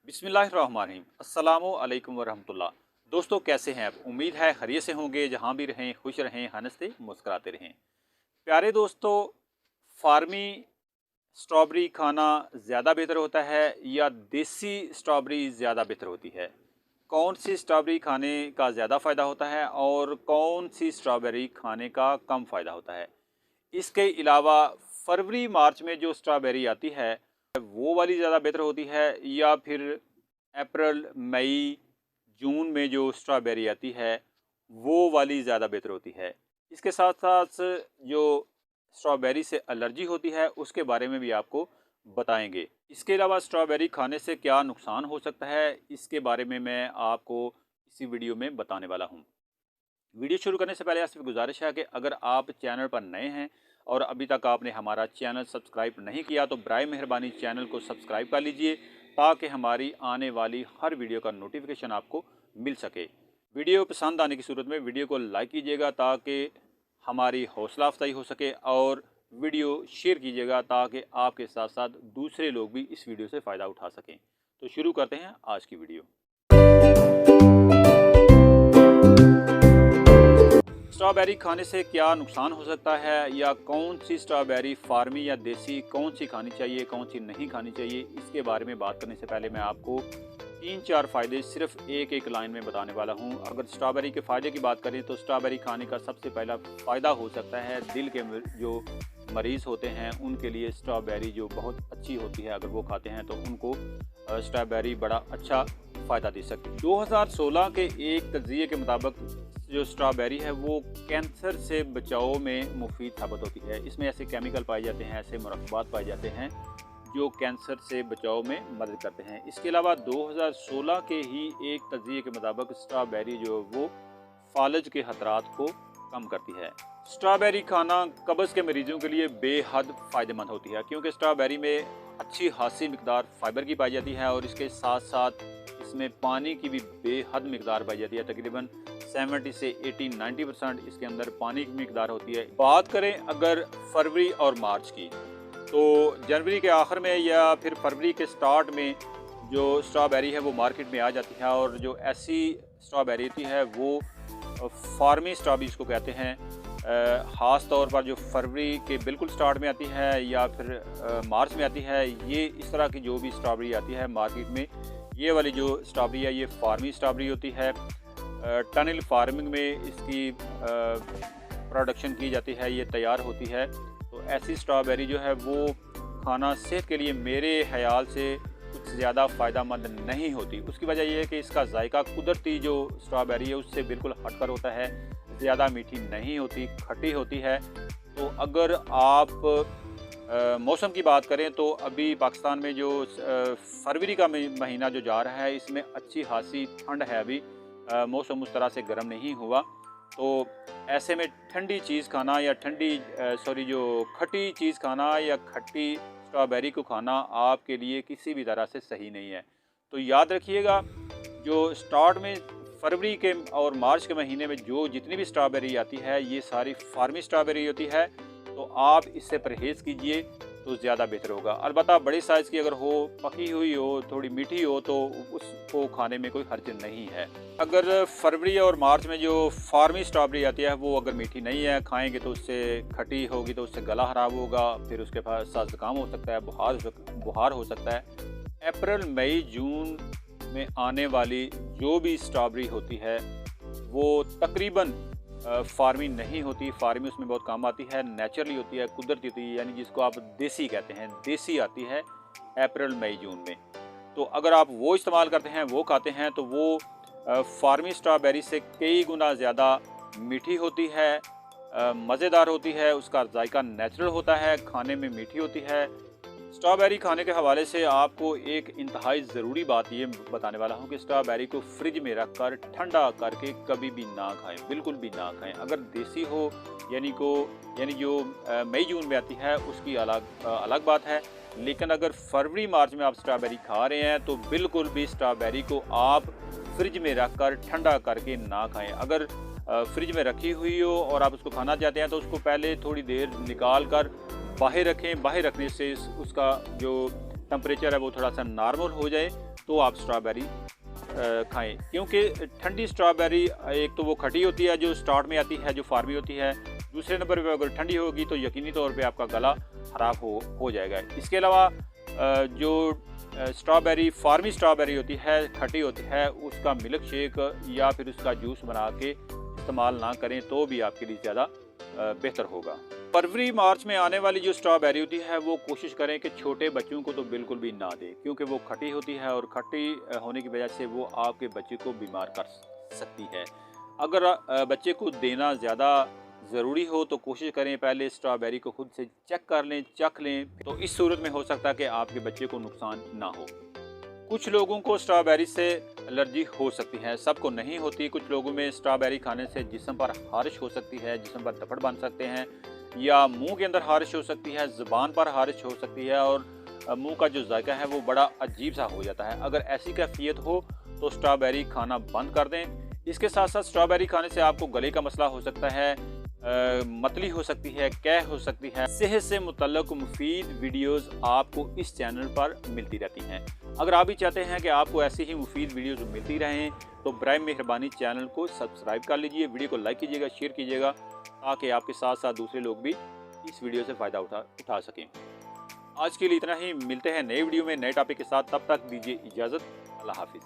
बिस्मिल्लाहिर्रहमानिर्रहीम। अस्सलामु अलैकुम वरहमतुल्लाह। दोस्तों, कैसे हैं आप? उम्मीद है खैरियत से होंगे। जहाँ भी रहें खुश रहें, हंसते मुस्कुराते रहें। प्यारे दोस्तों, फार्मी स्ट्रॉबेरी खाना ज़्यादा बेहतर होता है या देसी स्ट्रॉबेरी ज़्यादा बेहतर होती है? कौन सी स्ट्रॉबेरी खाने का ज़्यादा फ़ायदा होता है और कौन सी स्ट्रॉबेरी खाने का कम फ़ायदा होता है? इसके अलावा फरवरी मार्च में जो स्ट्रॉबेरी आती है वो वाली ज़्यादा बेहतर होती है या फिर अप्रैल मई जून में जो स्ट्रॉबेरी आती है वो वाली ज़्यादा बेहतर होती है? इसके साथ साथ जो स्ट्रॉबेरी से एलर्जी होती है उसके बारे में भी आपको बताएंगे। इसके अलावा स्ट्रॉबेरी खाने से क्या नुकसान हो सकता है, इसके बारे में मैं आपको इसी वीडियो में बताने वाला हूँ। वीडियो शुरू करने से पहले आपसे गुजारिश है कि अगर आप चैनल पर नए हैं और अभी तक आपने हमारा चैनल सब्सक्राइब नहीं किया तो बराए मेहरबानी चैनल को सब्सक्राइब कर लीजिए ताकि हमारी आने वाली हर वीडियो का नोटिफिकेशन आपको मिल सके। वीडियो पसंद आने की सूरत में वीडियो को लाइक कीजिएगा ताकि हमारी हौसला अफजाई हो सके और वीडियो शेयर कीजिएगा ताकि आपके साथ साथ दूसरे लोग भी इस वीडियो से फ़ायदा उठा सकें। तो शुरू करते हैं आज की वीडियो। स्ट्रॉबेरी खाने से क्या नुकसान हो सकता है या कौन सी स्ट्रॉबेरी फार्मी या देसी कौन सी खानी चाहिए, कौन सी नहीं खानी चाहिए, इसके बारे में बात करने से पहले मैं आपको 3-4 फ़ायदे सिर्फ एक एक लाइन में बताने वाला हूं। अगर स्ट्रॉबेरी के फ़ायदे की बात करें तो स्ट्रॉबेरी खाने का सबसे पहला फ़ायदा हो सकता है दिल के जो मरीज़ होते हैं उनके लिए स्ट्रॉबेरी जो बहुत अच्छी होती है, अगर वो खाते हैं तो उनको स्ट्रॉबेरी बड़ा अच्छा फ़ायदा दे सकती है। 2016 के एक तज्ज़िये के मुताबिक जो स्ट्रॉबेरी है वो कैंसर से बचाव में मुफीद साबित होती है। इसमें ऐसे केमिकल पाए जाते हैं, ऐसे मुरक्बात पाए जाते हैं जो कैंसर से बचाव में मदद करते हैं। इसके अलावा 2016 के ही एक तज्ज़िये के मुताबिक स्ट्रॉबेरी जो है वो फालज के खतरात को कम करती है। स्ट्रॉबेरी खाना कब्ज़ के मरीजों के लिए बेहद फ़ायदेमंद होती है क्योंकि स्ट्रॉबेरी में अच्छी खासी मिकदार फाइबर की पाई जाती है और इसके साथ साथ इसमें पानी की भी बेहद मिकदार पाई जाती है। तकरीबन 70 से 80-90% इसके अंदर पानी की मिकदार होती है। बात करें अगर फरवरी और मार्च की, तो जनवरी के आखिर में या फिर फरवरी के स्टार्ट में जो स्ट्रॉबेरी है वो मार्केट में आ जाती है और जो ऐसी स्ट्रॉबेरी होती है वो फार्मी स्ट्रॉबेरी इसको कहते हैं। ख़ास तौर पर जो फरवरी के बिल्कुल स्टार्ट में आती है या फिर मार्च में आती है, ये इस तरह की जो भी स्ट्रॉबेरी आती है मार्केट में, ये वाली जो स्ट्रॉबेरी है ये फार्मी स्ट्रॉबेरी होती है। टनल फार्मिंग में इसकी प्रोडक्शन की जाती है, ये तैयार होती है। तो ऐसी स्ट्रॉबेरी जो है वो खाना सेहत के लिए मेरे ख्याल से कुछ ज़्यादा फ़ायदेमंद नहीं होती। उसकी वजह यह है कि इसका जायका कुदरती जो स्ट्रॉबेरी है उससे बिल्कुल हटकर होता है, ज़्यादा मीठी नहीं होती, खट्टी होती है। तो अगर आप मौसम की बात करें तो अभी पाकिस्तान में जो फरवरी का महीना जो जा रहा है इसमें अच्छी खासी ठंड है। अभी मौसम उस तरह से गर्म नहीं हुआ, तो ऐसे में ठंडी चीज़ खाना या जो खट्टी चीज़ खाना या खट्टी स्ट्रॉबेरी को खाना आपके लिए किसी भी तरह से सही नहीं है। तो याद रखिएगा, जो स्टार्ट में फरवरी के और मार्च के महीने में जो जितनी भी स्ट्रॉबेरी आती है ये सारी फार्मी स्ट्रॉबेरी होती है। तो आप इससे परहेज़ कीजिए तो ज़्यादा बेहतर होगा। अलबत्ता बड़ी साइज़ की अगर हो, पकी हुई हो, थोड़ी मीठी हो तो उसको खाने में कोई हर्ज नहीं है। अगर फरवरी और मार्च में जो फार्मी स्ट्रॉबेरी आती है वो अगर मीठी नहीं है, खाएंगे तो उससे खट्टी होगी तो उससे गला ख़राब होगा, फिर उसके साथ ज़ुकाम हो सकता है, बुखार हो सकता है। अप्रैल मई जून में आने वाली जो भी स्ट्रॉबेरी होती है वो तकरीबन फार्मी नहीं होती। फार्मी उसमें बहुत कम आती है, नेचुरली होती है, कुदरती होती है, यानी जिसको आप देसी कहते हैं। देसी आती है अप्रैल मई जून में। तो अगर आप वो इस्तेमाल करते हैं, वो खाते हैं, तो वो फार्मी स्ट्रॉबेरी से कई गुना ज़्यादा मीठी होती है, मज़ेदार होती है, उसका जायका नेचुरल होता है, खाने में मीठी होती है। स्ट्रॉबेरी खाने के हवाले से आपको एक इंतहाई ज़रूरी बात ये बताने वाला हूँ कि स्ट्रॉबेरी को फ्रिज में रख कर ठंडा करके कभी भी ना खाएं, बिल्कुल भी ना खाएं। अगर देसी हो यानी जो मई जून में आती है उसकी अलग बात है, लेकिन अगर फरवरी मार्च में आप स्ट्रॉबेरी खा रहे हैं तो बिल्कुल भी स्ट्रॉबेरी को आप फ्रिज में रख कर ठंडा करके ना खाएँ। अगर फ्रिज में रखी हुई हो और आप उसको खाना चाहते हैं तो उसको पहले थोड़ी देर निकाल कर बाहर रखें। बाहर रखने से उसका जो टेम्परेचर है वो थोड़ा सा नॉर्मल हो जाए तो आप स्ट्रॉबेरी खाएं, क्योंकि ठंडी स्ट्रॉबेरी एक तो वो खटी होती है जो स्टार्ट में आती है, जो फार्मी होती है। दूसरे नंबर पे अगर ठंडी होगी तो यकीनी तौर पे आपका गला ख़राब हो जाएगा। इसके अलावा जो स्ट्रॉबेरी फार्मी स्ट्रॉबेरी होती है, खटी होती है, उसका मिल्क शेक या फिर उसका जूस बना के इस्तेमाल ना करें तो भी आपके लिए ज़्यादा बेहतर होगा। फरवरी मार्च में आने वाली जो स्ट्रॉबेरी होती है वो कोशिश करें कि छोटे बच्चों को तो बिल्कुल भी ना दें, क्योंकि वो खटी होती है और खटी होने की वजह से वो आपके बच्चे को बीमार कर सकती है। अगर बच्चे को देना ज़्यादा ज़रूरी हो तो कोशिश करें पहले स्ट्रॉबेरी को खुद से चेक कर लें, चख लें, तो इस सूरत में हो सकता है कि आपके बच्चे को नुकसान ना हो। कुछ लोगों को स्ट्रॉबेरी से एलर्जी हो सकती है, सबको नहीं होती। कुछ लोगों में स्ट्रॉबेरी खाने से जिस्म पर खारिश हो सकती है, जिस्म पर धब्बड़ बन सकते हैं, या मुंह के अंदर खारिश हो सकती है, ज़ुबान पर खारिश हो सकती है और मुंह का जो जायका है वो बड़ा अजीब सा हो जाता है। अगर ऐसी कैफियत हो तो स्ट्रॉबेरी खाना बंद कर दें। इसके साथ साथ स्ट्रॉबेरी खाने से आपको गले का मसला हो सकता है, मतली हो सकती है, कैह हो सकती है। सेहत से मुतल्लक मुफीद वीडियोस आपको इस चैनल पर मिलती रहती हैं। अगर आप भी चाहते हैं कि आपको ऐसी ही मुफीद वीडियोस मिलती रहें तो बराए मेहरबानी चैनल को सब्सक्राइब कर लीजिए, वीडियो को लाइक कीजिएगा, शेयर कीजिएगा, ताकि आपके साथ साथ दूसरे लोग भी इस वीडियो से फ़ायदा उठा सकें। आज के लिए इतना ही, मिलते हैं नए वीडियो में नए टॉपिक के साथ। तब तक दीजिए इजाज़त। अल्लाह हाफिज़।